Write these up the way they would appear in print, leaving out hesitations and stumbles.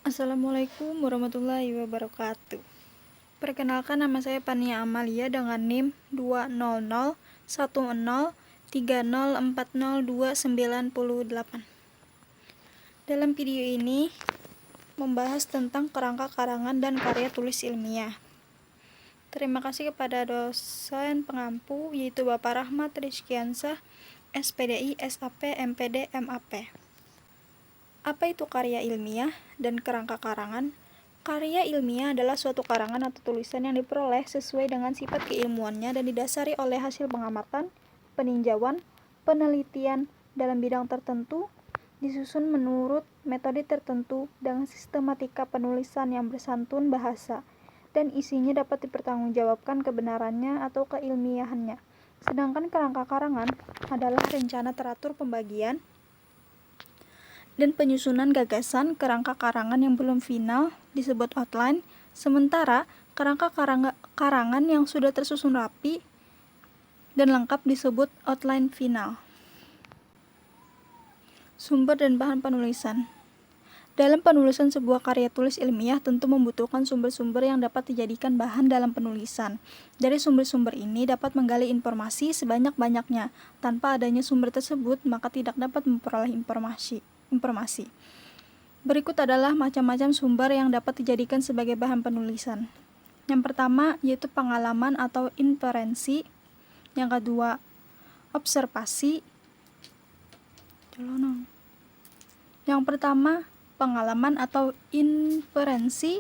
Assalamualaikum warahmatullahi wabarakatuh. Perkenalkan, nama saya Pania Amalia dengan NIM 2001030402908. Dalam video ini membahas tentang kerangka karangan dan karya tulis ilmiah. Terima kasih kepada dosen pengampu yaitu Bapak Rahmat Rizkiansah, SPDI, SAP, MPD, MAP. Apa itu karya ilmiah dan kerangka karangan? Karya ilmiah adalah suatu karangan atau tulisan yang diperoleh sesuai dengan sifat keilmuannya dan didasari oleh hasil pengamatan, peninjauan, penelitian dalam bidang tertentu, disusun menurut metode tertentu dengan sistematika penulisan yang bersantun bahasa, dan isinya dapat dipertanggungjawabkan kebenarannya atau keilmiahannya. Sedangkan kerangka karangan adalah rencana teratur pembagian dan penyusunan gagasan kerangka karangan yang belum final disebut outline, sementara kerangka karangan yang sudah tersusun rapi dan lengkap disebut outline final. Sumber dan bahan penulisan. Dalam penulisan sebuah karya tulis ilmiah tentu membutuhkan sumber-sumber yang dapat dijadikan bahan dalam penulisan. Dari sumber-sumber ini dapat menggali informasi sebanyak-banyaknya. Tanpa adanya sumber tersebut, maka tidak dapat memperoleh informasi. Berikut adalah macam-macam sumber yang dapat dijadikan sebagai bahan penulisan. Yang pertama yaitu pengalaman atau inferensi. Yang kedua, observasi. Yang pertama, pengalaman atau inferensi.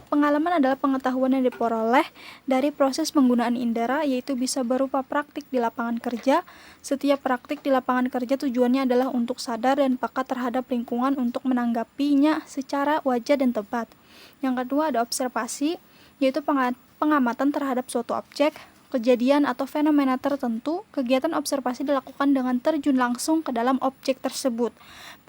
Pengalaman adalah pengetahuan yang diperoleh dari proses penggunaan indera, yaitu bisa berupa praktik di lapangan kerja. Setiap praktik di lapangan kerja tujuannya adalah untuk sadar dan peka terhadap lingkungan untuk menanggapinya secara wajar dan tepat. Yang kedua ada observasi, yaitu pengamatan terhadap suatu objek, kejadian atau fenomena tertentu. Kegiatan observasi dilakukan dengan terjun langsung ke dalam objek tersebut,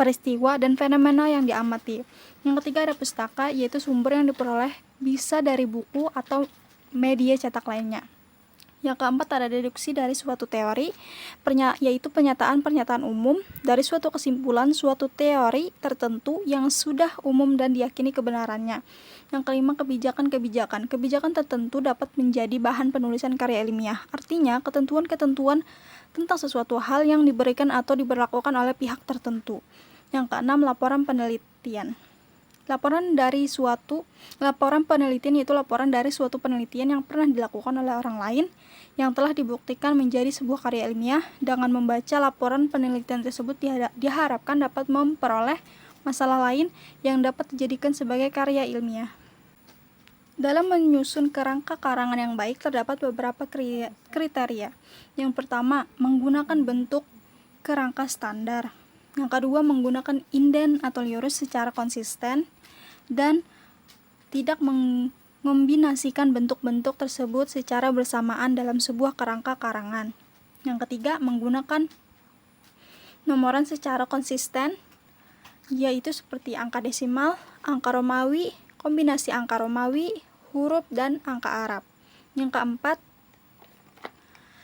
peristiwa dan fenomena yang diamati. Yang ketiga ada pustaka, yaitu sumber yang diperoleh bisa dari buku atau media cetak lainnya. Yang keempat ada deduksi dari suatu teori, yaitu pernyataan-pernyataan umum dari suatu kesimpulan suatu teori tertentu yang sudah umum dan diyakini kebenarannya. Yang kelima kebijakan-kebijakan. Kebijakan tertentu dapat menjadi bahan penulisan karya ilmiah. Artinya ketentuan-ketentuan tentang sesuatu hal yang diberikan atau diberlakukan oleh pihak tertentu. Yang keenam laporan penelitian. Laporan penelitian yaitu laporan dari suatu penelitian yang pernah dilakukan oleh orang lain yang telah dibuktikan menjadi sebuah karya ilmiah. Dengan membaca laporan penelitian tersebut diharapkan dapat memperoleh masalah lain yang dapat dijadikan sebagai karya ilmiah. Dalam menyusun kerangka karangan yang baik terdapat beberapa kriteria. Yang pertama, menggunakan bentuk kerangka standar. Yang kedua, menggunakan inden atau liurus secara konsisten dan tidak mengombinasikan bentuk-bentuk tersebut secara bersamaan dalam sebuah kerangka karangan. Yang ketiga, menggunakan nomoran secara konsisten, yaitu seperti angka desimal, angka Romawi, kombinasi angka Romawi, huruf, dan angka Arab. Yang keempat,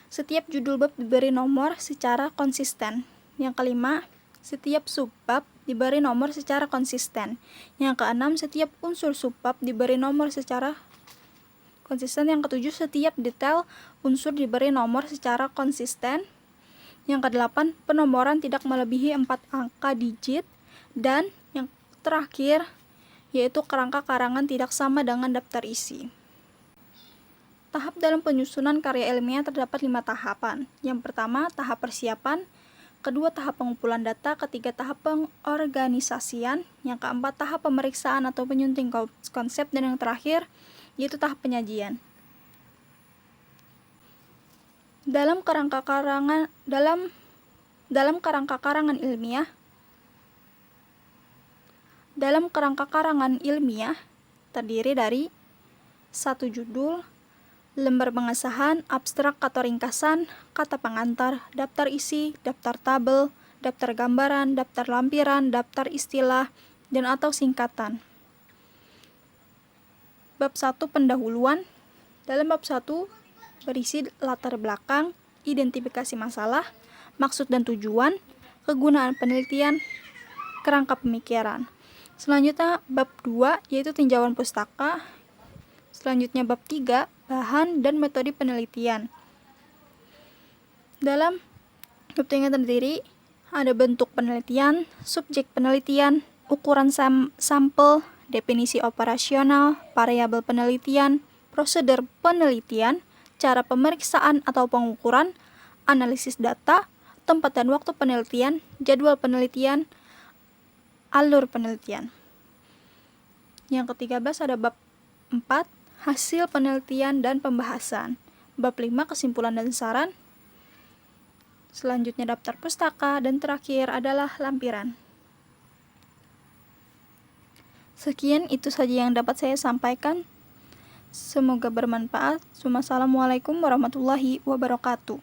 setiap judul bab diberi nomor secara konsisten. Yang kelima, setiap subbab diberi nomor secara konsisten. Yang keenam, setiap unsur subbab diberi nomor secara konsisten. Yang ketujuh, setiap detail unsur diberi nomor secara konsisten. Yang kedelapan, penomoran tidak melebihi 4 angka digit. Dan yang terakhir, yaitu kerangka karangan tidak sama dengan daftar isi. Tahap dalam penyusunan karya ilmiah terdapat 5 tahapan. Yang pertama, tahap persiapan. Kedua, tahap pengumpulan data. Ketiga, tahap pengorganisasian. Yang keempat, tahap pemeriksaan atau penyunting konsep. Dan yang terakhir, yaitu tahap penyajian. Dalam kerangka karangan ilmiah terdiri dari 1 judul, lembar pengesahan, abstrak atau ringkasan, kata pengantar, daftar isi, daftar tabel, daftar gambaran, daftar lampiran, daftar istilah, dan atau singkatan. Bab 1 pendahuluan. Dalam bab 1 berisi latar belakang, identifikasi masalah, maksud dan tujuan, kegunaan penelitian, kerangka pemikiran. Selanjutnya bab 2 yaitu tinjauan pustaka. Selanjutnya bab 3 bahan dan metode penelitian. Dalam bab 3 terdiri ada bentuk penelitian, subjek penelitian, ukuran sampel, definisi operasional, variabel penelitian, prosedur penelitian, cara pemeriksaan atau pengukuran, analisis data, tempat dan waktu penelitian, jadwal penelitian, alur penelitian. Yang ke-13 ada bab 4, hasil penelitian dan pembahasan. Bab 5, kesimpulan dan saran. Selanjutnya daftar pustaka, dan terakhir adalah lampiran. Sekian itu saja yang dapat saya sampaikan. Semoga bermanfaat. Wassalamualaikum warahmatullahi wabarakatuh.